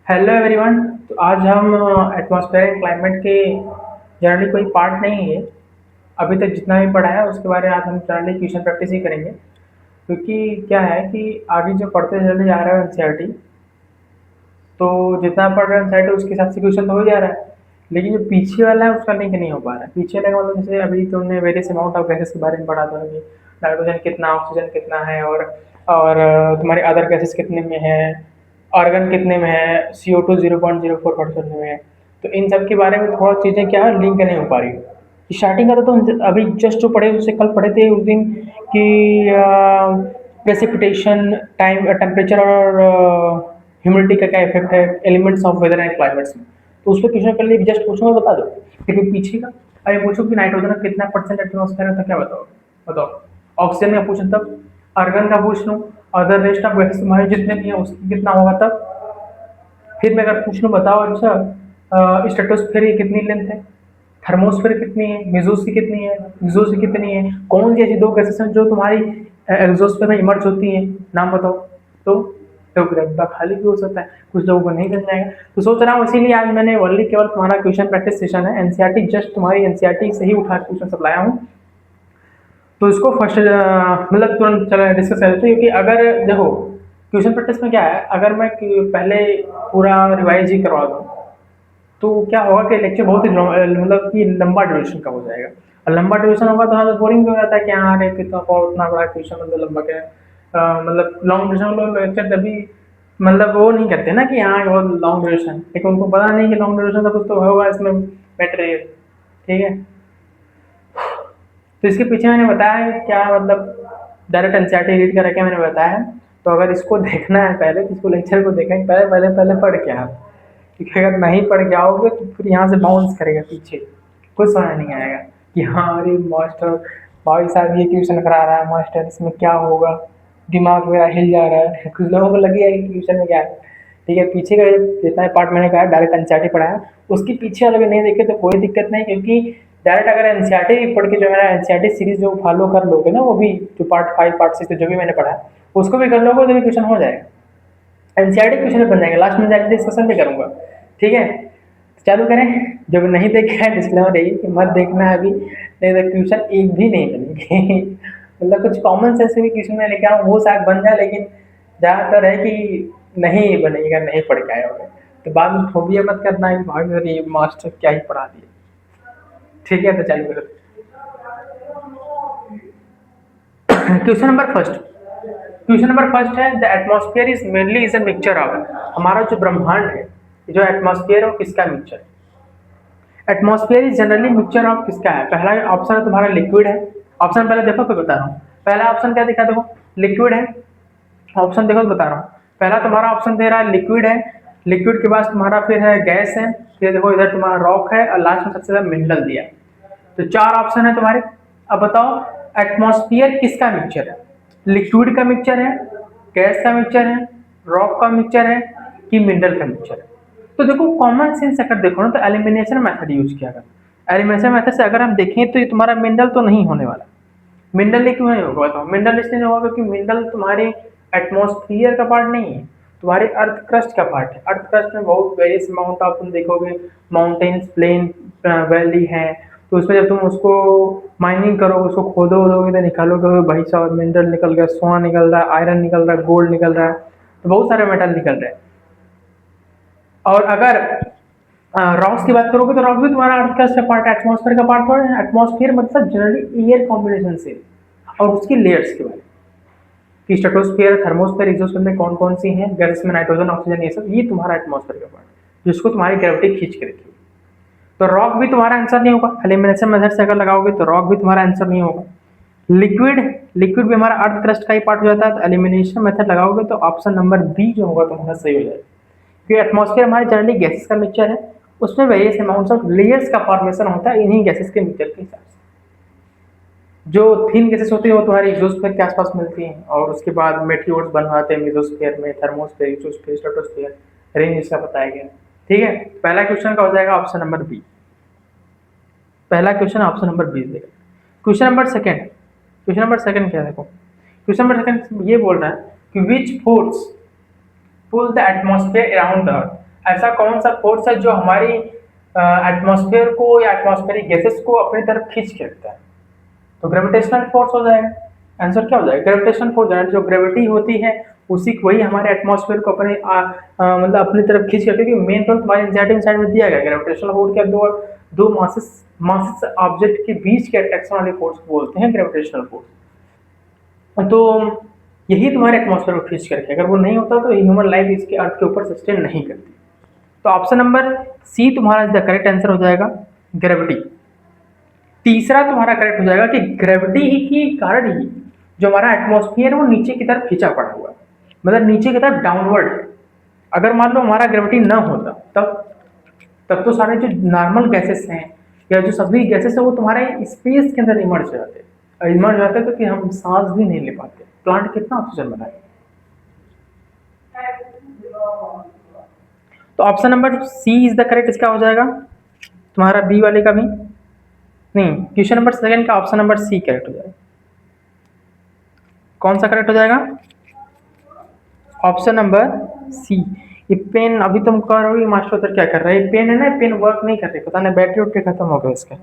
Hello everyone. तो आज हम एटमॉस्फेयर एंड क्लाइमेट के जनरली कोई पार्ट नहीं है। अभी तक जितना भी पढ़ा है उसके बारे में आज हम जनरली क्वेश्चन प्रैक्टिस ही करेंगे, क्योंकि क्या है कि आगे जो पढ़ते चले जा रहे हैं एनसीईआरटी, तो जितना पढ़ रहे हैं एनसीईआरटी उसके हिसाब से क्वेश्चन तो हो ही जा रहा है, लेकिन जो पीछे वाला है उसका लिंक नहीं हो पा रहा है। पीछे वाला का मतलब जैसे अभी तुमने वेरियस अमाउंट ऑफ गैसेस के बारे में पढ़ा था कि नाइट्रोजन कितना, ऑक्सीजन कितना है, और तुम्हारे अदर गैसेस कितने में है, आर्गन कितने में है, CO2 0.04% में है। तो इन सब के बारे में थोड़ा चीज़ें क्या है, लिंक नहीं हो पा रही। स्टार्टिंग का तो तुम अभी जस्ट जो पढ़े उससे कल पढ़े थे उस दिन कि प्रेसिपिटेशन टाइम, टेम्परेचर और ह्यूमिडिटी का क्या इफेक्ट है elements of weather and climates में। तो उस पर क्वेश्चन कर लिए जस्ट पूछूंगा, बता दो। लेकिन पीछे का अरे पूछो कि नाइट्रोजन का कितना परसेंट एटमॉस्फेयर है, तो क्या बताओ बताओ। ऑक्सीजन का पूछूं तब, आर्गन का पूछ लूँ, अदर रेस्ट ऑफ गैसेस तुम्हारे जितने भी हैं उसकी कितना होगा तब। फिर मैं अगर पूछ लूँ बताओ अच्छा स्ट्रेटोस्फेयर की कितनी लेंथ है, थर्मोस्फेयर कितनी है, मेसोस्फेयर की कितनी है, एक्सोस्फेयर की कितनी है, कौन सी ऐसी दो गैसेस हैं जो तुम्हारी एक्सोस्फेयर में इमर्ज होती हैं, नाम बताओ। तो तो डब्बा खाली भी हो सकता है, कुछ लोगों को नहीं समझ आएगा। तो सोच रहा हूँ इसीलिए आज मैंने ओनली केवल तुम्हारा क्वेश्चन प्रैक्टिस सेशन है, एनसीईआरटी जस्ट तुम्हारी एनसीईआरटी से ही उठा के क्वेश्चन सब लाया हूँ। तो इसको फर्स्ट मतलब तुरंत चलो डिस्कस कर लेते हैं, क्योंकि अगर देखो क्वेश्चन प्रैक्टिस में क्या है, अगर मैं पहले पूरा रिवाइज ही करवा दूँ तो क्या होगा कि लेक्चर बहुत ही मतलब कि लंबा ड्यूरेशन का हो जाएगा। और लंबा ड्यूरेशन होगा तो हाँ तो बोरिंग भी हो जाता है कि हाँ अरे कितना बहुत उतना बड़ा क्वेश्चन मतलब लंबा क्या है। मतलब लॉन्ग ड्यूरेशन लोग लेक्चर तभी मतलब वो नहीं करते ना कि हाँ बहुत लॉन्ग ड्यूरेशन, लेकिन उनको पता नहीं कि लॉन्ग ड्यूरेशन का कुछ तो होगा इसमें मटेरियल। ठीक है, तो इसके पीछे मैंने बताया है क्या मतलब डायरेक्ट एनसीईआरटी रीड करके मैंने बताया है। तो अगर इसको देखना है पहले तो इसको लेक्चर को देखें पहले पहले पहले पढ़ के आप, क्योंकि अगर नहीं पढ़ के आओगे तो फिर यहाँ से बाउंस करेगा पीछे, कुछ समझ नहीं आएगा कि हाँ अरे मास्टर भाई साहब ये ट्यूशन करा रहा है, मास्टर इसमें क्या होगा, दिमाग मेरा हिल जा रहा है। कुछ लोगों को लगेगा कि ट्यूशन में क्या है। ठीक है, पीछे का जितना पार्ट मैंने कहा डायरेक्ट एनसीईआरटी पढ़ा है, उसके पीछे वाले नहीं देखे तो कोई दिक्कत नहीं, क्योंकि डायरेक्ट अगर एनसीईआरटी पढ़ के जो है एनसीईआरटी सीरीज जो फॉलो कर लोगे ना, वो भी जो पार्ट 5 पार्ट 6 जो भी मैंने पढ़ा है उसको भी कर लोगे तो भी क्वेश्चन हो जाएगा। एनसीईआरटी क्वेश्चन बन जाएंगे, लास्ट में जाकर डिस्कशन भी करूंगा। ठीक है, चालू करें। जब नहीं देखे हैं डिस्क्लेमर यही कि मत देखना है अभी, नहीं तो क्वेश्चन एक भी नहीं बनेंगे। मतलब कुछ कॉमन सेंस भी क्वेश्चन में लेके आऊँ वो शायद बन जाए, लेकिन ज़्यादातर है कि नहीं बनेगा, नहीं पढ़ के आए होंगे। तो बाद में फोबिया मत करना है कि भाई अरे मास्टर क्या ही पढ़ा दिए। ठीक है, तो चालू करो। Question number first, question number first है the atmosphere is mainly is a mixture of, हमारा जो ब्रह्मांड है जो एटमॉस्फेयर है वो किसका मिक्सचर है। Atmosphere is generally mixture of किसका है। पहला ऑप्शन है तुम्हारा लिक्विड है। ऑप्शन पहले देखो फिर बता रहा हूँ। पहला ऑप्शन क्या दिखा, देखो लिक्विड है। ऑप्शन देखो तो बता रहा हूँ। पहला तुम्हारा ऑप्शन दे रहा है लिक्विड है, लिक्विड के बाद तुम्हारा फिर है गैस है, फिर देखो इधर तुम्हारा रॉक है, और लास्ट में सबसे ज्यादा मिनरल दिया है। तो 4 ऑप्शन है तुम्हारे। अब बताओ एटमॉस्फेयर किसका मिक्सचर है, लिक्विड का मिक्सचर है, गैस का मिक्सचर है, रॉक का मिक्सचर है, कि मिनरल का मिक्सचर है। तो देखो कॉमन सेंस अगर देखो ना तो एलिमिनेशन मेथड यूज किया गया। एलिमिनेशन मेथड से अगर हम देखें तो ये तुम्हारा मिनरल तो नहीं होने वाला। मिनरल क्यों नहीं होगा बताओ। मिनरल इसलिए नहीं होगा क्योंकि मिनरल तुम्हारे एटमॉस्फेयर का पार्ट नहीं है, तुम्हारे अर्थ क्रस्ट का पार्ट है। अर्थ क्रस्ट में बहुत वेरियस अमाउंट ऑफ तुम देखोगे माउंटेन्स, प्लेन, वैली है। तो उसमें जब तुम उसको माइनिंग करोगे, उसको खोदोगे तो निकालोगे भाई साहब मिनरल निकल गया, सोना निकल रहा है, आयरन निकल रहा है, गोल्ड निकल रहा है, तो बहुत सारे मेटल निकल रहे हैं। और अगर रॉक्स की बात करोगे तो रॉक भी तुम्हारा अर्थ का पार्ट है, एटमॉस्फेयर का पार्ट थोड़ा है। एटमॉस्फेयर मतलब जनरली एयर कॉम्बिनेशन से और उसकी लेयर्स के बारे में कि स्ट्रेटोस्फीयर, थर्मोस्फीयर, एक्सोस्फीयर में कौन कौन सी हैं, गैस में नाइट्रोजन, ऑक्सीजन, ये सब, ये तुम्हारा एटमॉस्फेयर का पार्ट जिसको तुम्हारी ग्रेविटी खींच के रखी। तो रॉक भी तुम्हारा आंसर नहीं होगा, एलिमिनेशन मेथड से अगर लगाओगे तो रॉक भी तुम्हारा आंसर नहीं होगा। लिक्विड, लिक्विड भी हमारा अर्थ क्रस्ट का ही पार्ट हो जाता है, तो एलिमिनेशन मेथड लगाओगे तो ऑप्शन नंबर बी जो होगा तुम्हारा सही हो जाएगा। क्योंकि एटमॉस्फेयर हमारे जनरली गैसेस का मिक्सचर है, उसमें वेरियस अमाउंट्स ऑफ लेयर्स का फॉर्मेशन होता है इन्हीं गैसेस के मिक्सचर के हिसाब से। जो थिन गैसेस होती है वो तुम्हारी एक्सोस्फीयर के आसपास मिलती हैं, और उसके बाद मेटियोर्स बनवाते हैं मेसोस्फीयर में, थर्मोस्फीयर, एक्सोस्फीयर, स्ट्रेटोस्फीयर, रेंज इसका बताया गया। ठीक है, पहला क्वेश्चन का हो जाएगा ऑप्शन नंबर बी। पहला क्वेश्चन ऑप्शन नंबर बी देगा। Question number second, question number second क्या है देखो। क्वेश्चन नंबर सेकंड ये बोल रहा है कि which force pull the atmosphere around the earth. ऐसा कौन सा फोर्स है जो हमारी एटमॉस्फेयर को या एटमॉस्फेरिक गैसेस को अपनी तरफ खींच के रखता है? तो ग्रेविटेशनल फोर्स हो जाएगा। आंसर क्या हो जाएगा? Gravitational force. जो ग्रेविटी होती है उसी वही हमारे एटमॉस्फेयर को अपने मतलब अपनी तरफ खींच के, क्योंकि मेन फोर्स तुम्हारे एंजाइटी साइड में दिया गया। ग्रेविटेशनल फोर्स क्या, दो मासेस ऑब्जेक्ट के बीच के अट्रैक्शन वाले फोर्स को बोलते हैं ग्रेविटेशनल फोर्स। तो यही तुम्हारे एटमॉस्फेयर को खींच करके, अगर वो नहीं होता तो ह्यूमन लाइफ इसके अर्थ के ऊपर सस्टेन नहीं करती। तो ऑप्शन नंबर सी तुम्हारा द करेक्ट आंसर हो जाएगा, ग्रेविटी। तीसरा तुम्हारा करेक्ट हो जाएगा कि ग्रेविटी ही के कारण ही जो हमारा एटमॉस्फेयर वो नीचे की तरफ खींचा पड़ा हुआ है, मतलब नीचे की तरफ डाउनवर्ड है। अगर मान लो हमारा ग्रेविटी ना होता तब तो सारे जो नॉर्मल गैसेस हैं या जो सभी गैसेस हैं वो तुम्हारे स्पेस के अंदर इमर्ज हो जाते तो कि हम सांस भी नहीं ले पाते। प्लांट कितना ऑक्सीजन बनाए। तो option number C is the correct. इसका हो जाएगा तुम्हारा बी वाले का भी नहीं, क्वेश्चन नंबर सेकंड का ऑप्शन नंबर सी करेक्ट हो जाएगा। कौन सा करेक्ट हो जाएगा? Option number C. ये पेन अभी तुम कह रहे हो मास्टर उधर क्या कर रहा है, ये पेन है ना, पेन वर्क नहीं कर रही, पता नहीं बैटरी उठ खत्म हो गया इसका।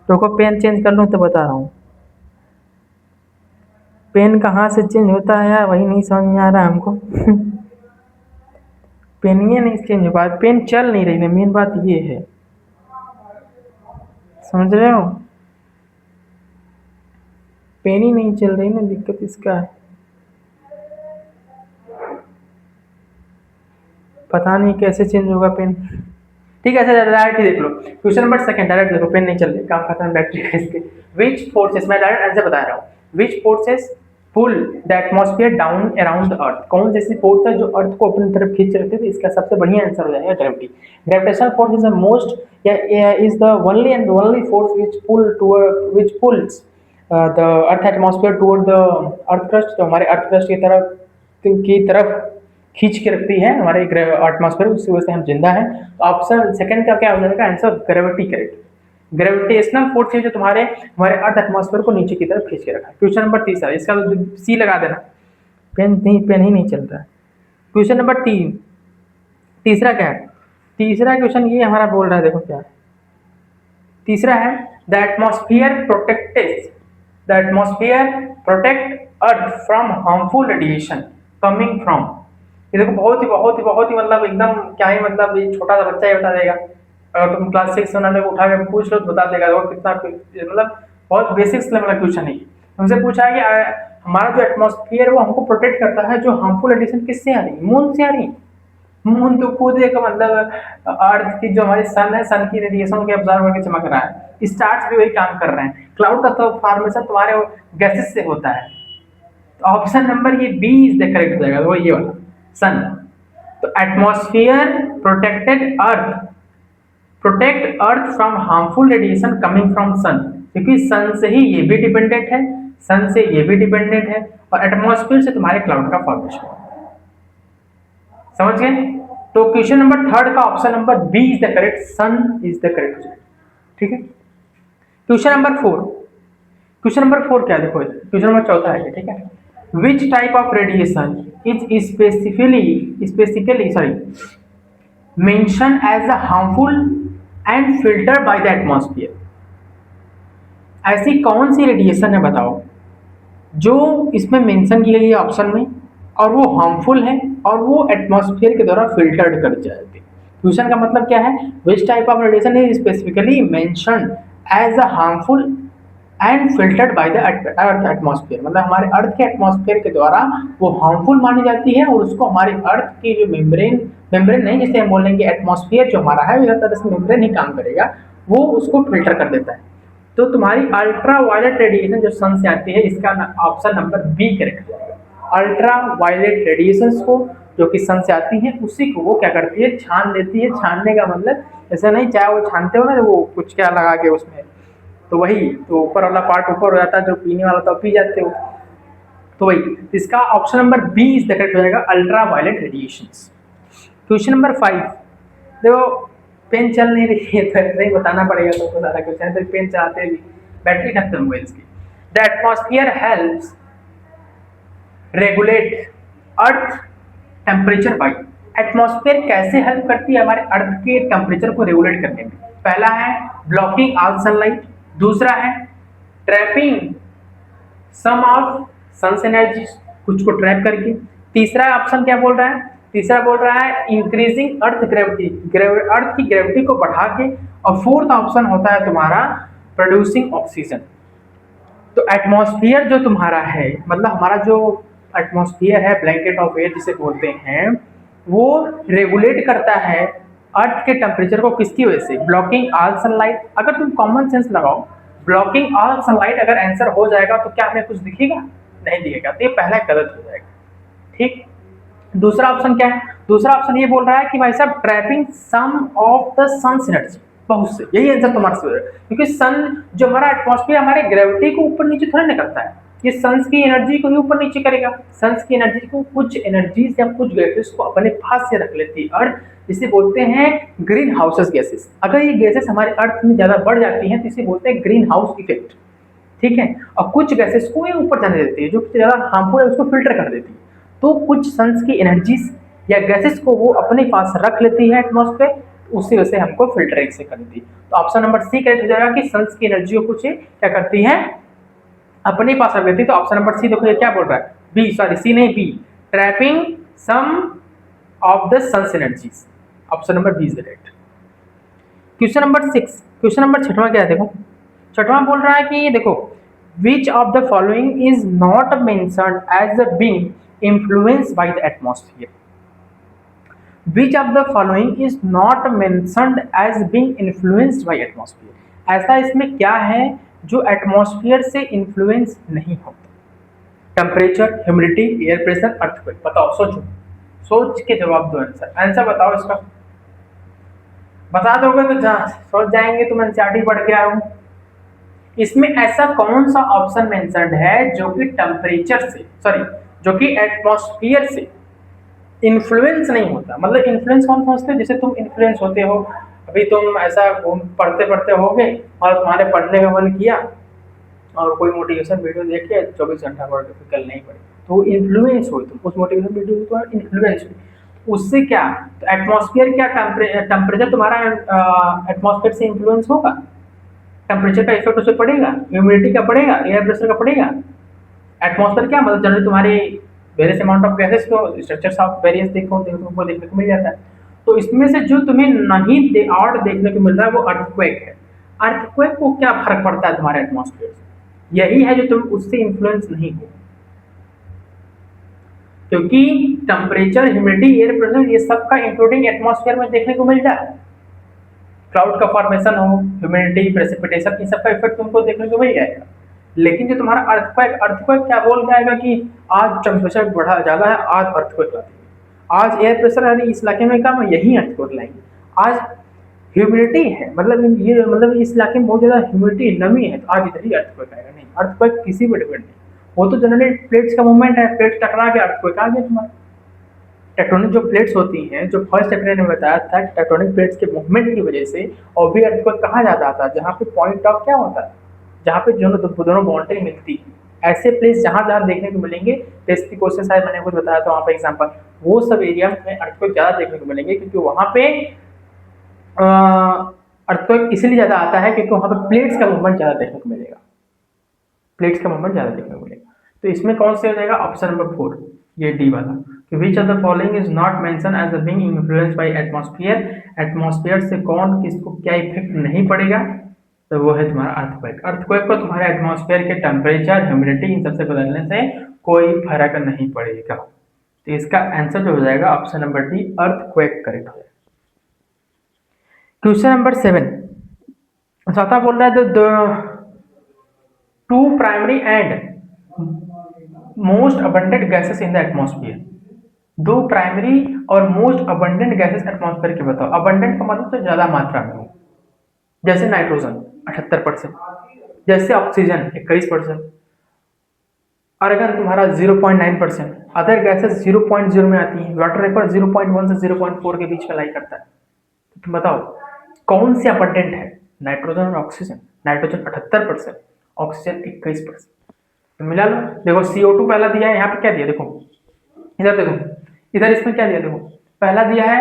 रुको पेन चेंज कर लूँ तो बता रहा हूँ। पेन कहाँ से चेंज होता है यार, वही नहीं समझ में आ रहा है हमको। पेन ये नहीं चेंज हो पा, पेन चल नहीं रही ना, मेन बात ये है, समझ रहे हो? पेन ही नहीं चल रही ना, दिक्कत इसका है। पता नहीं कैसे चेंज होगा पेन। ठीक है, अच्छा डायरेक्ट ही देख लो क्वेश्चन नंबर सेकंड, डायरेक्ट देखो, पेन नहीं चल रही, काम खत्म, बैटरी है इसकी। विच फोर्सेस, मैं डायरेक्ट आंसर बता रहा हूँ, which forces pull the atmosphere down around the earth. कौन जैसी फोर्स है जो अर्थ को अपनी तरफ खींच रखती है? तो इसका सबसे बढ़िया आंसर हो जाएगा gravity. Gravitational force is the most is the only and only force which pulls the earth atmosphere toward the earth crust, जो हमारे अर्थ क्रस्ट की तरफ खींच के रखती है हमारे एटमॉस्फेयर, उसकी वजह से हम जिंदा हैं। तो ऑप्शन सेकंड का क्या हो जाएगा answer? Gravity correct. Gravitational force है जो हमारे अर्थ एटमॉस्फेयर को नीचे की तरफ खींच के रखा है। क्वेश्चन नंबर तीसरा, इसका सी लगा देना, पेन ही नहीं चल रहा है। क्वेश्चन नंबर तीसरा क्या है? तीसरा क्वेश्चन ये हमारा बोल रहा है, देखो क्या है तीसरा है, the atmosphere protect earth from harmful radiation coming from. ये देखो बहुत ही मतलब एकदम क्या ही, मतलब ये छोटा सा बच्चा ही बता देगा। अगर तुम क्लास 6 में उठा के पूछ लो तो बता देगा, वो कितना मतलब बहुत बेसिक्स लेवल का क्वेश्चन है। हमसे पूछा है कि हमारा जो एटमॉस्फेयर वो हमको प्रोटेक्ट करता है, जो हार्मफुल रेडिएशन किससे आ रही है? मून से आ रही है। मून तो खुद एक मतलब अर्थ की जो हमारी सन है, सन की रेडिएशन के ऑब्जर्व करके चमक रहा है। स्टार्स भी वही काम कर रहे हैं। क्लाउड का तो फॉर्मेशन तुम्हारे गैसेस से होता है। तो ऑप्शन नंबर ये बी इज द करेक्ट हो जाएगा, वो ये वाला सन। तो atmosphere protect earth from harmful radiation coming from sun, क्योंकि सन से ही ये भी डिपेंडेंट है, सन से ये भी डिपेंडेंट है, और एटमॉस्फेयर से तुम्हारे क्लाउड का फॉर्मेशन। समझ गए? तो क्वेश्चन नंबर थर्ड का option number B is the correct, sun is the correct. ठीक है। क्वेश्चन नंबर फोर क्या है? देखो क्वेश्चन नंबर चौथा है, ठीक है। Which type of radiation is specifically mentioned as a harmful and filtered by the atmosphere? ऐसी कौन सी रेडिएशन है बताओ जो इसमें मेंशन की गई है ऑप्शन में, और वो हार्मफुल है और वो एटमॉस्फेयर के द्वारा फिल्टर्ड कर जाती है। क्वेश्चन का मतलब क्या है? Which type of radiation is specifically mentioned as a harmful and filtered by the earth atmosphere, मतलब हमारे अर्थ के एटमॉस्फेयर के द्वारा वो हार्मफुल मानी जाती है, और उसको हमारे अर्थ की जो मेम्ब्रेन नहीं, जैसे हम बोलेंगे एटमॉस्फेयर जो हमारा है वो मेम्ब्रेन ही काम करेगा, वो उसको फिल्टर कर देता है। तो तुम्हारी अल्ट्रा वायलेट रेडिएशन जो सन से आती है, इसका ऑप्शन नंबर बी करेक्ट हो जाएगा। अल्ट्रा वायलेट रेडिएशंस को जो कि सन से आती है, उसी को वो क्या करती है? छान देती है। छानने का मतलब ऐसा नहीं, चाहे वो छानते हो ना वो कुछ क्या लगा के उसमें, तो वही तो ऊपर वाला पार्ट ऊपर हो जाता है, जो पीने वाला तो पी जाते हो, तो वही। इसका option number B is the correct हो जाएगा, ultra violet radiations. Question number 5, देखो पेन चल नहीं रही है तो नहीं बताना पड़ेगा तुमको सारा क्वेश्चन, तो पेन चलाते भी बैटरी खत्म हुई इसकी। The atmosphere helps regulate earth temperature by, atmosphere कैसे हेल्प करती है हमारे अर्थ के टेम्परेचर को रेगुलेट करने में? पहला है ब्लॉकिंग ऑल सनलाइट, दूसरा है trapping some of sun's energy, कुछ को ट्रैप करके, तीसरा ऑप्शन क्या बोल रहा है, तीसरा बोल रहा है इंक्रीजिंग अर्थ ग्रेविटी, अर्थ की ग्रेविटी को बढ़ा के, और फोर्थ ऑप्शन होता है तुम्हारा प्रोड्यूसिंग ऑक्सीजन। तो एटमॉस्फेयर जो तुम्हारा है, मतलब हमारा जो एटमॉस्फेयर है, ब्लैंकेट ऑफ एयर जिसे बोलते हैं, वो रेगुलेट करता है अर्थ के टेम्परेचर को, किसकी वजह से? Blocking all sunlight. अगर तुम कॉमन सेंस लगाओ, ब्लॉकिंग ऑल सनलाइट अगर आंसर हो जाएगा तो क्या हमें कुछ दिखेगा? नहीं दिखेगा, तो ये पहला गलत हो जाएगा। ठीक, दूसरा ऑप्शन क्या है? दूसरा ऑप्शन ये बोल रहा है कि भाई साहब trapping some of the sun's energy, बहुत से, यही आंसर तुम्हारा सही है, क्योंकि सन जो हमारा एटमॉस्फेयर हमारे ग्रेविटी को ऊपर नीचे थोड़ा ना करता है, ये सन्स की एनर्जी को ही ऊपर नीचे करेगा। सन्स की एनर्जी को, कुछ एनर्जीज या कुछ गैसेस को अपने पास से रख लेती है अर्थ, जिसे बोलते हैं ग्रीन हाउसेस गैसेस। अगर ये गैसेस हमारे अर्थ में ज्यादा बढ़ जाती हैं तो इसे बोलते हैं ग्रीन हाउस इफेक्ट। ठीक है, और कुछ गैसेस को ये ऊपर जाने देती है, जो ज्यादा हार्मफुल है उसको फिल्टर कर देती है। तो कुछ सन्स की एनर्जीज या गैसेस को वो अपने पास रख लेती है एटमॉस्फेयर, उसी वजह से हमको फिल्टरिंग से करती है। तो ऑप्शन नंबर सी करेक्ट हो जाएगा कि सन्स की एनर्जी को कुछ क्या करती है, अपने पास रख लेती है। तो ऑप्शन नंबर सी देखो ये क्या बोल रहा है, बी, सॉरी सी नहीं, B, trapping some of the sun's energies. Option number B is correct. Question number 6, question number 6वां क्या है देखो, 6वां बोल रहा है कि देखो which of the following is not mentioned as being influenced by the atmosphere? Which of the following is not mentioned as being influenced by atmosphere? ऐसा इसमें क्या है जो एटमॉस्फेयर से इन्फ्लुएंस नहीं होता? Temperature, humidity, air pressure, earthquake. बताओ, सोचो, सोच के जवाब दो। आंसर, आंसर बताओ इसका। बता दोगे तो सोच जाएंगे तुम एनसीईआरटी पढ़ के आए हो। इसमें ऐसा कौन सा ऑप्शन मेंशन्ड है जो कि टेम्परेचर से, सॉरी, जो कि एटमॉस्फेयर से इन्फ्लुएंस नहीं होता? मतलब इन्फ्लुएंस कौन समझते हो? जैसे तुम इन्फ्लुएंस होते हो, अभी तुम ऐसा पढ़ते पढ़ते होगे और तुम्हारे पढ़ने का मन किया और कोई मोटिवेशन वीडियो देख के 24 घंटा पढ़ के कल नहीं पढ़े, तो इन्फ्लुएंस हो तुम उस मोटिवेशन वीडियो से, तुम्हारा इन्फ्लुएंस हो उससे। क्या तो एटमॉस्फेयर, क्या टेम्परेचर तुम्हारा एटमॉस्फेयर से इन्फ्लुएंस होगा? टेम्परेचर का इफेक्ट उससे पड़ेगा, ह्यूमिडिटी का पड़ेगा, एयर प्रेशर का पड़ेगा। एटमॉस्फेयर क्या मतलब, जनरली तुम्हारे वेरियस अमाउंट ऑफ गैसेस को, स्ट्रक्चर्स ऑफ वेरियस तुमको देखने को मिल जाता है। तो इसमें से जो तुम्हें नहीं और देखने को मिल रहा है वो अर्थक्वेक है। अर्थक्वेक को क्या फर्क पड़ता है तुम्हारे एटमॉस्फेयर से? यही है जो तुम उससे इन्फ्लुएंस नहीं हो, क्योंकि टेम्परेचर, ह्यूमिडिटी, एयर प्रेशर ये सब का इंक्लूडिंग एटमॉस्फेयर में देखने को मिल जाए। क्लाउड का फॉर्मेशन हो, ह्यूमिडिटी, प्रेसिपिटेशन, इन सब का इफेक्ट तुमको देखने को मिल जाएगा। लेकिन जो तुम्हारा अर्थक्वेक, अर्थक्वेक क्या बोल जाएगा कि आज टेम्परेचर बढ़ा ज्यादा है, आज अर्थक्वेक लाएंगे, आज एयर प्रेशर यानी इस इलाके में कम है, यही अर्थक्वेक लाएंगे, आज ह्यूमिडिटी है, मतलब ये, मतलब इस इलाके में बहुत ज्यादा ह्यूमिडिटी, नमी है, तो आज इधर ही अर्थक्वेक आएगा। नहीं, अर्थक्वेक किसी पर डिपेंड नहीं, वो तो जनरली प्लेट्स का मूवमेंट है, प्लेट्स टकरा के अर्थक्वेक आ गया तुम्हारा। टेक्टोनिक जो प्लेट्स होती हैं, जो फर्स्ट चैप्टर ने बताया था, टेक्टोनिक प्लेट्स के मूवमेंट की वजह से और भी अर्थक्वेक कहा जाता था, जहाँ पे पॉइंट ऑफ क्या होता है, जहाँ पे दोनों बाउंड्री मिलती है। ऐसे प्लेस जहाँ जहाँ देखने को मिलेंगे, टेस्ट क्वेश्चन शायद मैंने कुछ बताया था वहाँ पे एग्जाम्पल, वो सब एरिया में अर्थक्वेक ज़्यादा देखने को मिलेंगे, क्योंकि वहाँ पे अर्थक्वेक इसलिए ज़्यादा आता है क्योंकि वहाँ पे प्लेट्स का मूवमेंट ज़्यादा देखने को मिलेगा, प्लेट्स का मूवमेंट ज़्यादा देखने को मिलेगा। तो इसमें कौन से हो जाएगा? ऑप्शन नंबर 4, ये डी वाला, कि which of the following is not mention as being influenced by atmosphere. Atmosphere से कौन किसको क्या इफेक्ट नहीं पड़ेगा? तो वो है तुम्हारा अर्थक्वेक। अर्थक्वेक को तुम्हारे एटमॉस्फेयर के टेम्परेचर, ह्यूमिडिटी इन सबसे बदलने से कोई फर्क नहीं पड़ेगा। तो इसका आंसर जो हो जाएगा option number D, earthquake correct हो जाएगा। क्वेश्चन नंबर 7, चौथा बोल रहा है the two primary and most abundant gases in the atmosphere. दो प्राइमरी और मोस्ट अबंडेंट गैसेस एटमॉस्फेयर के बताओ। अबंडेंट का मतलब तो ज्यादा मात्रा में हो, जैसे नाइट्रोजन 78%, जैसे ऑक्सीजन 21%, आर्गन तुम्हारा 0.9%, अदर गैसेस 0.0 में आती है, वाटर वेपर 0.1 से 0.4 के बीच में लाई करता है। तो तुम बताओ कौन से अबंडेंट है? नाइट्रोजन और ऑक्सीजन। Nitrogen 78%, oxygen 21%। तो मिला लो। देखो CO2 पहला दिया है, यहाँ पे क्या दिया देखो, इधर देखो, इधर इसमें क्या दिया देखो, पहला दिया है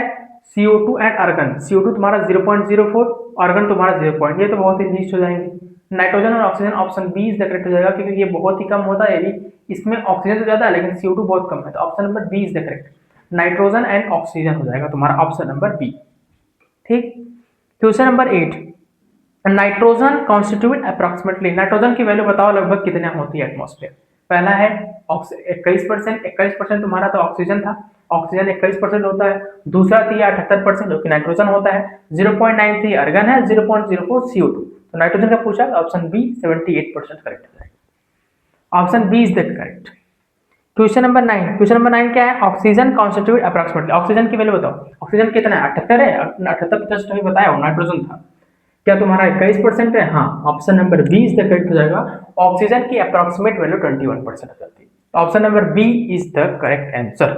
CO2 एंड आर्गन। CO2 तुम्हारा 0.04, आर्गन तुम्हारा 0. ये तो बहुत ही लीस्ट हो जाएंगे। नाइट्रोजन और oxygen, option B is the correct हो जाएगा, क्योंकि ये बहुत ही कम होता है। यदि इसमें ऑक्सीजन तो ज्यादा है लेकिन CO2 बहुत कम है, तो option number B is the correct. Nitrogen and oxygen हो जाएगा तुम्हारा ऑप्शन नंबर बी। ठीक। Question number 8, nitrogen constitute approximately, nitrogen की वैल्यू बताओ लगभग कितने होती है एटमॉस्फेयर। पहला है 21%, 21% तुम्हारा तो ऑक्सीजन था, ऑक्सीजन 21% होता है। दूसरा दिया 78% जो कि नाइट्रोजन होता है, 0.93 आर्गन है, 0.04 CO2। तो नाइट्रोजन का पूछा, ऑप्शन बी 78% करेक्ट हो जाएगा। Option B is the correct. Question number 9, question number 9 क्या है, ऑक्सीजन कॉन्स्टिट्यूट अप्रोक्सीमेटली, ऑक्सीजन की वैल्यू बताओ। ऑक्सीजन कितना है, 78 है, 78% अभी बताया, नाइट्रोजन था। क्या तुम्हारा 21% है? हाँ, option number B is the correct हो जाएगा। ऑक्सीजन की अप्रोक्सीमेट वैल्यू 21% हो जाती है। Option number B is the correct answer.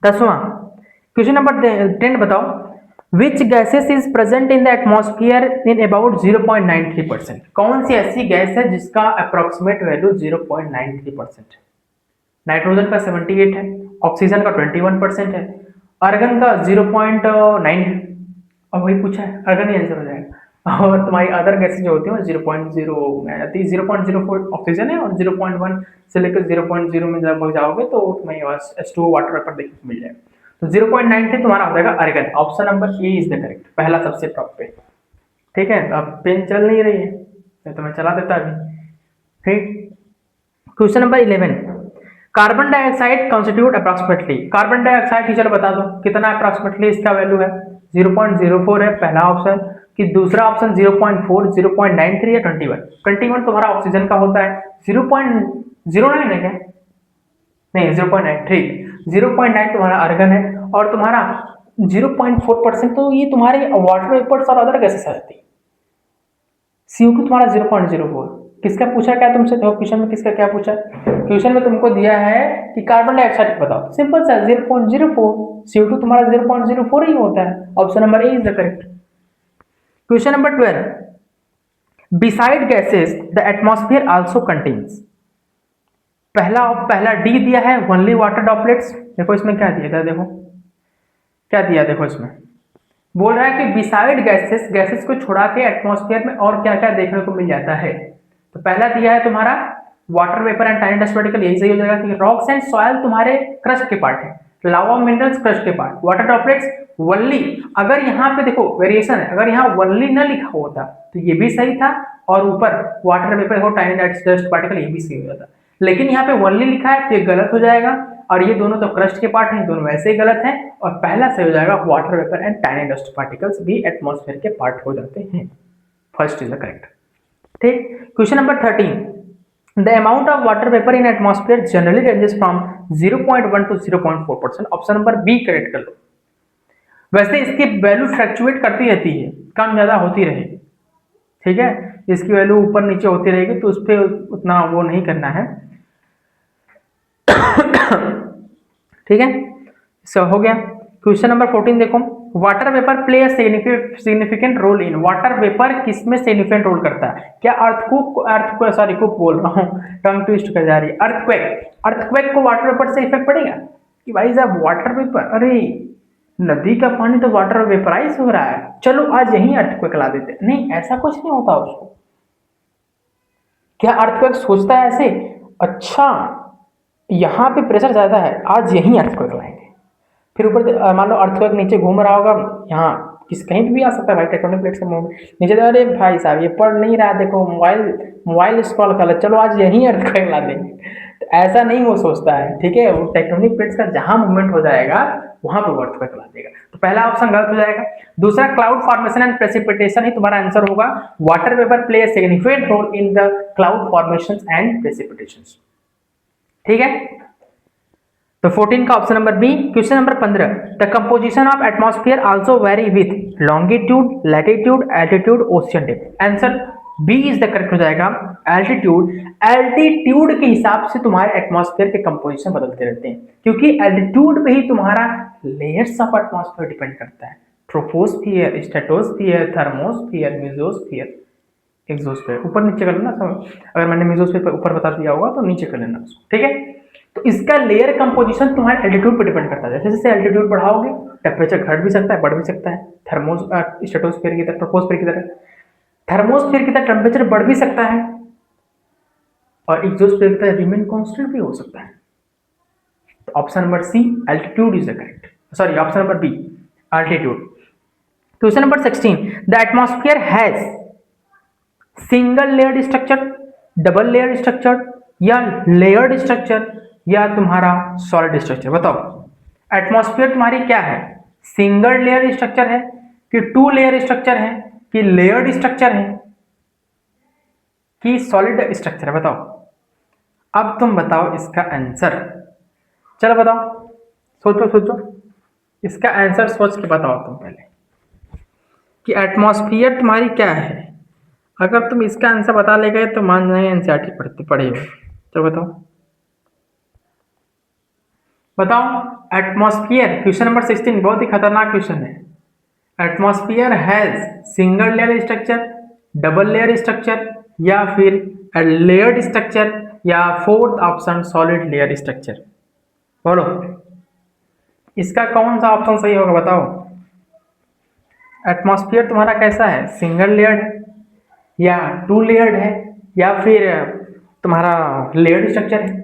10वां क्वेश्चन नंबर 10 बताओ, which gases is present in the atmosphere in about 0.93%। कौन सी ऐसी गैस है जिसका अप्रोक्सीमेट वैल्यू 0.93% है? नाइट्रोजन का 78 है, ऑक्सीजन का 21% है, आर्गन का 0.9 है। अब वही पूछा है, आर्गन ही आंसर हो जाएगा। और तुम्हारी अदर गैसेज जो होती है 0.0 में आती है, 0.04 ऑक्सीजन है और 0.1 से लेकर 0.0 में जब जाओगे तो तुम्हें H2O वाटर वेपर देखने को मिल जाएगा। तो 0.9 से तुम्हारा हो जाएगा argon. Option number A is the correct, पहला सबसे टॉप पे। ठीक है, अब पेन चल नहीं रही है तो मैं चला देता अभी। ठीक। Question number 11, carbon dioxide constitute approximately, carbon dioxide teacher बता दो कितना अप्रोक्सीमेटली इसका वैल्यू है। 0.04 है पहला ऑप्शन, कि दूसरा ऑप्शन 0.4, 0.93 या 21। 21 तुम्हारा ऑक्सीजन का होता है, 0.09 है क्या? नहीं, 0.9, ठीक। 0.9 तुम्हारा आर्गन है, और तुम्हारा 0.4% तो ये तुम्हारे वाटर वेपर्स और अदर गैसेस आ जाती है। CO2 तुम्हारा 0.04। किसका पूछा, क्या तुमसे क्वेश्चन में किसका क्या पूछा? क्वेश्चन में तुमको दिया है कि कार्बन डाइऑक्साइड बताओ, सिंपल सा 0.04, CO2 तुम्हारा 0.04 ही होता है। Option number A is the correct. Question number 12, beside gases the atmosphere also contains, पहला डी दिया है ओनली वाटर ड्रॉपलेट्स। देखो इसमें क्या दिया था, देखो क्या दिया, देखो इसमें बोल रहा है कि बिसाइड गैसेस, गैसेस को छुड़ा के एटमॉस्फेयर में और क्या क्या देखने को मिल जाता है। तो पहला दिया है तुम्हारा water vapour and tiny dust particle, यही सही हो जाएगा कि रॉक्स एंड सॉइल तुम्हारे क्रस्ट के पार्ट है, लावा मिनरल्स क्रस्ट के पार्ट, वाटर ड्रॉपलेट्स वनली। अगर यहाँ पे देखो वेरिएशन है, अगर यहाँ वनली न लिखा होता तो ये भी सही था, और ऊपर वाटर वेपर और टाइनी डस्ट पार्टिकल ये भी सही हो जाता, लेकिन यहाँ पे वनली लिखा है तो ये गलत हो जाएगा, और ये दोनों तो क्रस्ट के पार्ट हैं, दोनों वैसे ही गलत हैं, और पहला सही हो जाएगा water vapour and tiny dust particles भी एटमॉस्फेयर के पार्ट हो जाते हैं। First is the correct. ठीक। Question number 13, the amount of water vapour in atmosphere generally ranges from 0.1 to 0.4%। Option number B correct कर लो। वैसे इसकी वैल्यू फ्लक्चुएट करती रहती है, कम ज्यादा होती रहेगी। ठीक है, इसकी वैल्यू ऊपर नीचे होती रहेगी, तो उस पर उतना वो नहीं करना है। ठीक है, सो हो गया। क्वेश्चन नंबर 14 देखो, water vapour play a significant role in, water vapour किसमें सिग्निफिकेंट रोल करता है? क्या अर्थक्वेक सॉरी कुक बोल रहा हूँ, टंग ट्विस्ट कर जा रही है। अर्थक्वेक को वाटर वेपर से इफेक्ट पड़ेगा कि भाई साहब वाटर वेपर, अरे नदी का पानी तो वाटर वेपराइज हो रहा है, चलो आज यही अर्थक्वेक ला देते। नहीं, ऐसा कुछ नहीं होता उसको। क्या अर्थक्वेक सोचता है ऐसे, अच्छा यहाँ पे प्रेशर ज्यादा है, आज यही अर्थक्वेक लाएंगे, फिर ऊपर मान लो अर्थक्वेक नीचे घूम रहा होगा, यहाँ कहीं भी आ सकता है भाई, टेक्टोनिक प्लेट्स के मुंह में नीचे, अरे भाई साहब ये पढ़ नहीं रहा, देखो मोबाइल स्क्रॉल कर लो, चलो आज यही अर्थक्वेक ला देंगे। तो ऐसा नहीं वो सोचता है। ठीक है, वो टेक्टोनिक प्लेट्स का जहां मूवमेंट हो जाएगा वहां पे अर्थक्वेक ला देगा। तो पहला ऑप्शन गलत हो जाएगा। दूसरा, क्लाउड फॉर्मेशन एंड प्रेसिपिटेशन ही तुम्हारा आंसर होगा। Water vapour play a significant role in the cloud formation and precipitation. ठीक है, तो 14 का option number B. Question number 15, the composition of atmosphere also vary with longitude, latitude, altitude, ocean depth. Answer B is the correct हो जाएगा, altitude. Altitude के हिसाब से तुम्हारे एटमॉस्फेयर के कंपोजिशन बदलते रहते हैं, क्योंकि एल्टीट्यूड पे ही तुम्हारा लेयर्स ऑफ एटमॉस्फेयर डिपेंड करता है। Troposphere, stratosphere, thermosphere, mesosphere, exosphere. ऊपर नीचे कर लेना, अगर मैंने मेसोस्फियर ऊपर बता दिया होगा तो नीचे कर लेना। ठीक है, तो इसका लेयर कंपोजिशन तुम्हारे एल्टीट्यूड पर डिपेंड करता है। जैसे जैसे एल्टीट्यूड बढ़ाओगे टेम्परेचर घट भी सकता है, बढ़ भी सकता है। स्ट्रेटोस्फीयर की तरह, ट्रोपोस्फीयर की तरह, थर्मोस्फीयर की तरह टेम्परेचर बढ़ भी सकता है और एक्सोस्फीयर की तरह रिमेन कांस्टेंट भी हो सकता है। तो option number C altitude is the correct, sorry option number B altitude. Question number 16, the atmosphere has single layered structure, double layer structure या लेयर्ड स्ट्रक्चर या तुम्हारा सॉलिड स्ट्रक्चर। बताओ एटमॉस्फेयर तुम्हारी क्या है, सिंगल लेयर स्ट्रक्चर है कि two layer structure है कि लेयर्ड स्ट्रक्चर है कि सॉलिड स्ट्रक्चर है? बताओ। अब तुम बताओ इसका आंसर, चलो बताओ, सोचो सोचो, इसका आंसर सोच के बताओ तुम पहले कि एटमॉस्फेयर तुम्हारी क्या है। अगर तुम इसका आंसर बता ले गए तो मान जाएंगे एनसीईआरटी पढ़ते पढ़े हो। चलो बताओ बताओ एटमॉस्फेयर, क्वेश्चन नंबर 16 बहुत ही खतरनाक क्वेश्चन है। Atmosphere has single layer structure, double layer structure या फिर लेयर्ड स्ट्रक्चर या fourth option solid layer structure. बोलो इसका कौन सा ऑप्शन सही होगा बताओ। एटमॉस्फेयर तुम्हारा कैसा है, सिंगल लेयर्ड है या टू लेयर्ड है या फिर तुम्हारा लेयर्ड स्ट्रक्चर है?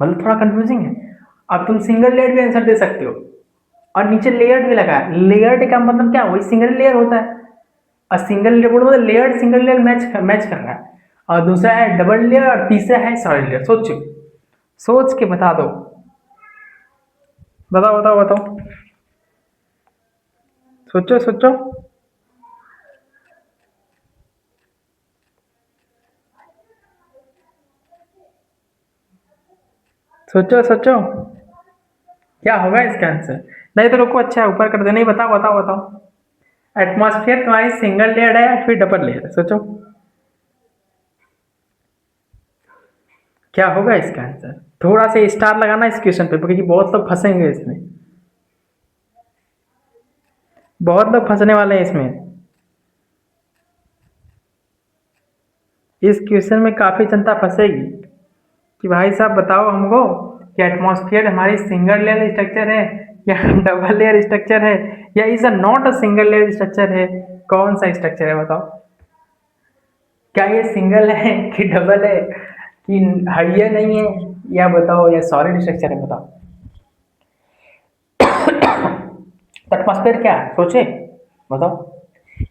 मतलब थोड़ा कंफ्यूजिंग है। अब तुम सिंगल लेयर्ड भी आंसर दे सकते हो और नीचे लेयर्ड भी लगा है। लेयर्ड का मतलब क्या, वही सिंगल लेयर होता है। और सिंगल लेयर बोलो मतलब लेयर्ड सिंगल लेयर मैच कर रहा है, और दूसरा है डबल लेयर और तीसरा है सॉलिड लेयर। सोचो, सोच के बता दो, बताओ बताओ बताओ, सोचो सोचो। सोचो सोचो क्या होगा इसका आंसर। नहीं तो रुको, अच्छा ऊपर कर दे, नहीं बताओ बताओ बताओ। एटमॉस्फेयर तुम्हारी सिंगल लेयर है या फिर डबल लेयर है? सोचो क्या होगा इसका आंसर। थोड़ा सा स्टार लगाना इस क्वेश्चन पे क्योंकि बहुत लोग फंसेंगे इसमें, बहुत लोग फंसने वाले हैं इसमें। इस क्वेश्चन में काफी जनता फंसेगी कि भाई साहब बताओ हमको कि एटमॉस्फेयर हमारी सिंगल लेयर स्ट्रक्चर है या डबल लेयर स्ट्रक्चर है या is a not a single layer structure है, कौन सा स्ट्रक्चर है बताओ। क्या ये सिंगल है कि डबल है कि है नहीं है, या बताओ या सॉलिड स्ट्रक्चर है? बताओ एटमॉस्फेयर क्या है, सोचे बताओ।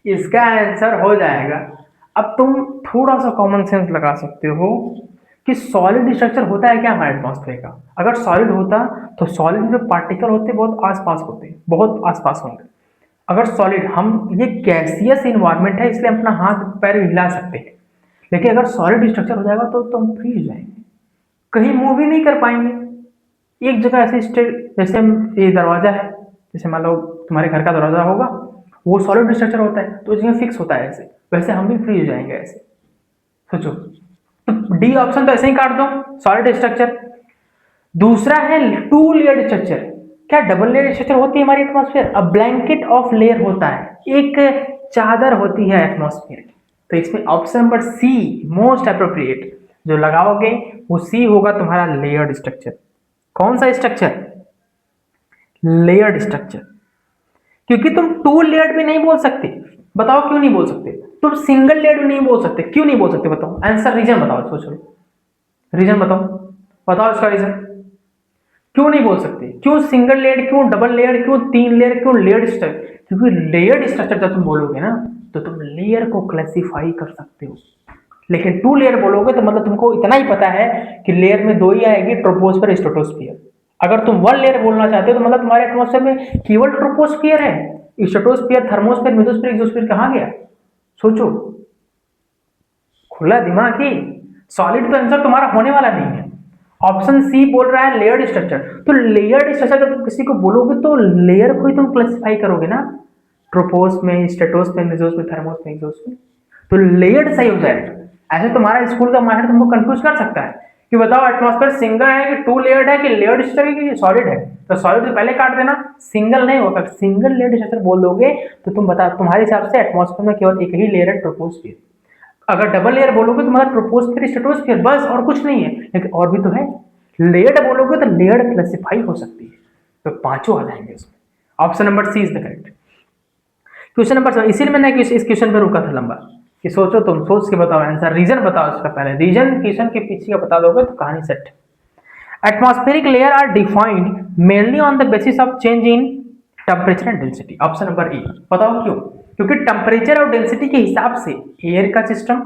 इसका आंसर हो जाएगा, अब तुम थोड़ा सा कॉमन सेंस लगा सकते हो कि सॉलिड स्ट्रक्चर होता है क्या हमारे एटमॉस्फेयर का। अगर सॉलिड होता तो सॉलिड जो पार्टिकल होते बहुत आसपास होते, बहुत आसपास होंगे। अगर सॉलिड, हम ये गैसियस इन्वायरमेंट है इसलिए अपना हाथ पैर हिला सकते हैं, लेकिन अगर सॉलिड स्ट्रक्चर हो जाएगा तो हम फ्रीज हो जाएंगे, कहीं मूव भी नहीं कर पाएंगे। एक जगह ऐसे जैसे ये दरवाजा है, जैसे मान लो तुम्हारे घर का दरवाजा होगा, वो सॉलिड स्ट्रक्चर होता है तो जगह फिक्स होता है ऐसे, वैसे हम भी फ्री हो जाएंगे ऐसे। सोचो, तो डी ऑप्शन तो ऐसे ही काट दो, सॉलिड स्ट्रक्चर। दूसरा है टू लेयर स्ट्रक्चर। क्या डबल लेयर स्ट्रक्चर होती है हमारी atmosphere? A blanket of layer होता है, एक चादर होती है एटमॉस्फेयर की। तो इसमें option number C most appropriate जो लगाओगे वो सी होगा तुम्हारा लेयर्ड स्ट्रक्चर। कौन सा स्ट्रक्चर? Layered structure. क्योंकि तुम टू लेयर्ड भी नहीं बोल सकते। बताओ क्यों नहीं बोल सकते? तुम सिंगल लेयर्ड भी नहीं बोल सकते, क्यों नहीं बोल सकते? बताओ आंसर, रीजन बताओ, सोचो रीजन बताओ, बताओ इसका रीजन क्यों नहीं बोल सकते। क्यों सिंगल लेयर, क्यों डबल लेयर, क्यों तीन लेयर, क्यों लेयर्ड स्ट्रक्चर? क्योंकि लेयर्ड स्ट्रक्चर जब तुम बोलोगे ना तो तुम लेयर को क्लासिफाई कर सकते हो, लेकिन टू लेयर बोलोगे तो मतलब तुमको इतना ही पता है कि लेयर में दो ही आएगी, ट्रोपोस्फियर स्ट्रेटोस्फियर। अगर तुम वन लेयर बोलना चाहते हो तो मतलब तुम्हारे एटमॉस्फेयर में केवल ट्रोपोस्फियर है, स्ट्रेटोस्फियर, थर्मोस्फियर, मेसोस्फियर, एक्सोस्फियर कहाँ गया? सोचो, खुला दिमाग ही। सॉलिड तो आंसर तुम्हारा होने वाला नहीं है। ऑप्शन सी बोल रहा है लेयर्ड स्ट्रक्चर, तो लेयर्ड स्ट्रक्चर जब तुम किसी को बोलोगे तो लेयर को ही तुम क्लासिफाई करोगे ना, ट्रोपोस में, स्ट्रेटोस में, मेसोस में, थर्मोस में, एक्सोस में। तो लेयर्ड सही हो जाएगा। ऐसे तुम्हारा स्कूल का माहिर तुमको कंफ्यूज कर सकता है कि बताओ एटमॉस्फेयर सिंगल है कि टू लेयर्ड है कि लेयर्ड स्ट्रक्चर है कि सॉलिड है। तो सॉलिड तो पहले काट देना, सिंगल नहीं होगा। सिंगल लेयर्ड स्ट्रक्चर बोल दोगे तो तुम बता, तुम्हारे हिसाब से एटमॉस्फेयर में केवल एक ही लेयर है, ट्रोपोस्फियर। अगर डबल लेयर बोलोगे तो मतलब ट्रोपोस्फियर, स्ट्रेटोस्फियर, बस और कुछ नहीं है। लेकिन और भी तो है। लेयर्ड बोलोगे करोगे तो लेयर्ड क्लासिफाई हो सकती है, तो पांचों आ जाएंगे उसमें। Option number C is the correct. Question number 7, इसीलिए मैंने इस क्वेश्चन पे रुका था लंबा कि सोचो, तुम सोच के बताओ आंसर, रीजन बताओ इसका, पहले रीजन क्वेश्चन के पीछे का बता दोगे तो कहानी set. Atmospheric layer are defined mainly on the basis of change in temperature and density. Option number A. बताओ क्यों? क्योंकि टेम्परेचर और डेंसिटी के हिसाब से एयर का सिस्टम,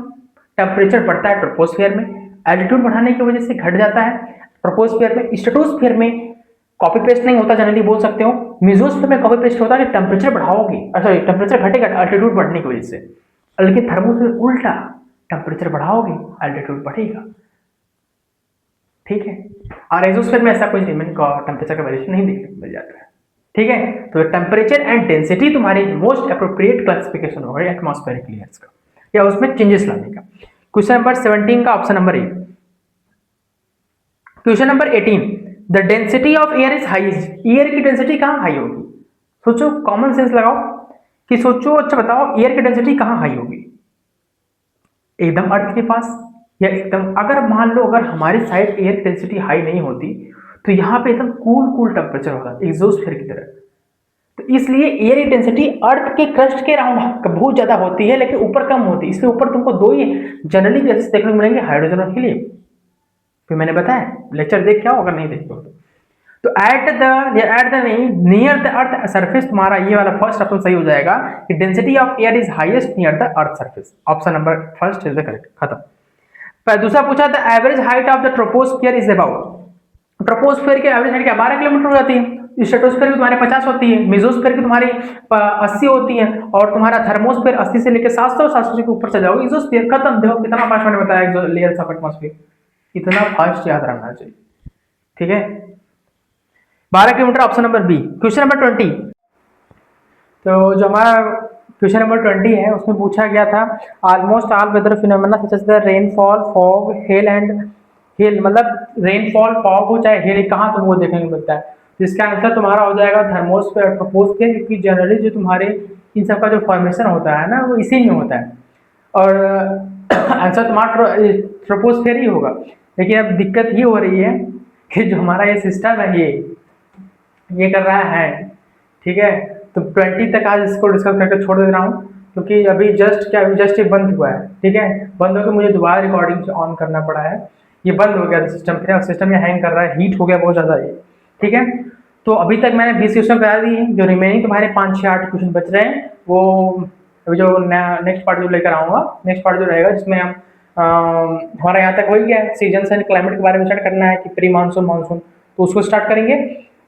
टेम्परेचर बढ़ता है ट्रोपोस्फियर में, एल्टीट्यूड बढ़ाने की वजह से घट जाता है ट्रोपोस्फियर में, स्ट्रेटोस्फियर में कॉपी पेस्ट नहीं होता, जनरली बोल सकते हो। मेसोस्फीयर में कॉपी पेस्ट होता है कि टेम्परेचर बढ़ाओगे, सॉरी टेम्परेचर घटेगा अल्टीट्यूड बढ़ने की वजह से, लेकिन थर्मोस्फीयर उल्टा, टेम्परेचर बढ़ाओगे अल्टीट्यूड बढ़ेगा। ठीक है, और एजोस्फीयर में ऐसा कोई टेम्परेचर का वेरिएशन नहीं देखने को मिल जाता है। ठीक है, तो टेम्परेचर एंड डेंसिटी तुम्हारी मोस्ट अप्रोप्रिएट क्लासिफिकेशन होगा एटमॉस्फेरिक लेयर्स का, या उसमें चेंजेस लाने का। क्वेश्चन नंबर 17 का option number A. Question number 18, the density of air is highest. Air की डेंसिटी कहाँ हाई होगी? सोचो, कॉमन सेंस लगाओ कि सोचो, अच्छा बताओ एयर की डेंसिटी कहाँ हाई होगी? एकदम अर्थ के पास, या एकदम, अगर मान लो अगर हमारी साइड एयर डेंसिटी हाई नहीं होती तो यहाँ पे एकदम कूल टेम्परेचर होगा एग्जॉस्फीयर की तरह। तो इसलिए एयर इंटेंसिटी अर्थ के क्रस्ट के अराउंड बहुत ज्यादा होती है, लेकिन ऊपर कम होती है। इसके ऊपर तुमको दो ही जनरली गैसेस देखने को मिलेंगे, हाइड्रोजन और हीलियम। फिर मैंने बताया, लेक्चर देख के आओ अगर नहीं देखते हो तो at the near the earth surface, तुम्हारा ये वाला फर्स्ट ऑप्शन सही हो जाएगा कि density of air is highest near the earth surface. Option number first is the correct, खत्म। पर दूसरा पूछा, the average height of the troposphere is about. Troposphere की एवरेज हाइट क्या 12 किलोमीटर हो जाती है। स्ट्रेटोस्फियर की तुम्हारे 50 होती है, मेसोस्फियर की तुम्हारी 80 होती है, और तुम्हारा थर्मोस्फियर 80 से लेकर 700 के ऊपर चल जाओगे। इजोस्फियर खत्म। देखो कितना फास्ट मैंने बताया, लेयर्स ऑफ एटमॉस्फेयर, इतना फास्ट याद रखना चाहिए। ठीक है, 12 kilometre, option number B. Question number 20, तो जो हमारा क्वेश्चन नंबर 20 है उसमें पूछा गया था, almost all weather phenomena such as the rainfall, fog, hail and hail, मतलब रेनफॉल, फॉग हो चाहे हेल, कहाँ तुमको देखने को मिलता है? जिसका आंसर तुम्हारा हो जाएगा थर्मोस्फेयर, ट्रोपोस्फियर, क्योंकि जनरली जो तुम्हारे इन सब का जो फॉर्मेशन होता है ना वो इसी में होता है, और आंसर तुम्हारा ट्रोपोस्फियर ही होगा। लेकिन अब दिक्कत ये हो रही है कि जो हमारा ये सिस्टम है ये कर रहा है। ठीक है, तो 20 तक आज इसको डिस्कस करके छोड़ दे रहा हूँ, क्योंकि अभी जस्ट ये बंद हुआ है। ठीक है, बंद होकर मुझे दोबारा रिकॉर्डिंग ऑन करना पड़ा है। ये बंद हो गया था सिस्टम, फिर सिस्टम ये हैंग कर रहा है, हीट हो गया बहुत ज़्यादा ये। ठीक है, तो अभी तक मैंने 20 क्वेश्चन करा दिए हैं, जो रिमेनिंग तुम्हारे 5, 6, 8 क्वेश्चन बच रहे हैं वो अभी जो नेक्स्ट पार्ट जो लेकर आऊँगा, नेक्स्ट पार्ट जो रहेगा जिसमें हम हमारा यहाँ तक हो ही गया है, सीजन एंड क्लाइमेट के बारे में स्टार्ट करना है कि प्री मानसून, मानसून, तो उसको स्टार्ट करेंगे।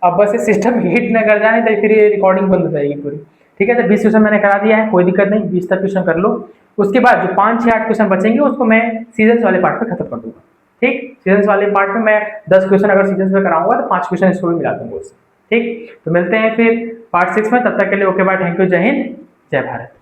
अब बस ये सिस्टम हीट न कर जाए तो फिर ये रिकॉर्डिंग बंद हो जाएगी पूरी। ठीक है, तो 20 क्वेश्चन मैंने करा दिया है, कोई दिक्कत नहीं, 20 तक क्वेश्चन कर लो। उसके बाद जो 5, 6, 8 क्वेश्चन बचेंगे उसको मैं सीजन्स वाले पार्ट पे खत्म कर दूंगा। ठीक, सीजन्स वाले पार्ट में मैं 10 क्वेश्चन अगर सीजन्स में कराऊंगा तो 5 क्वेश्चन इसको भी मिला दूंगा उससे। ठीक, तो मिलते हैं फिर पार्ट 6 में, तब तक के लिए ओके बाय, थैंक यू, जय हिंद, जय भारत।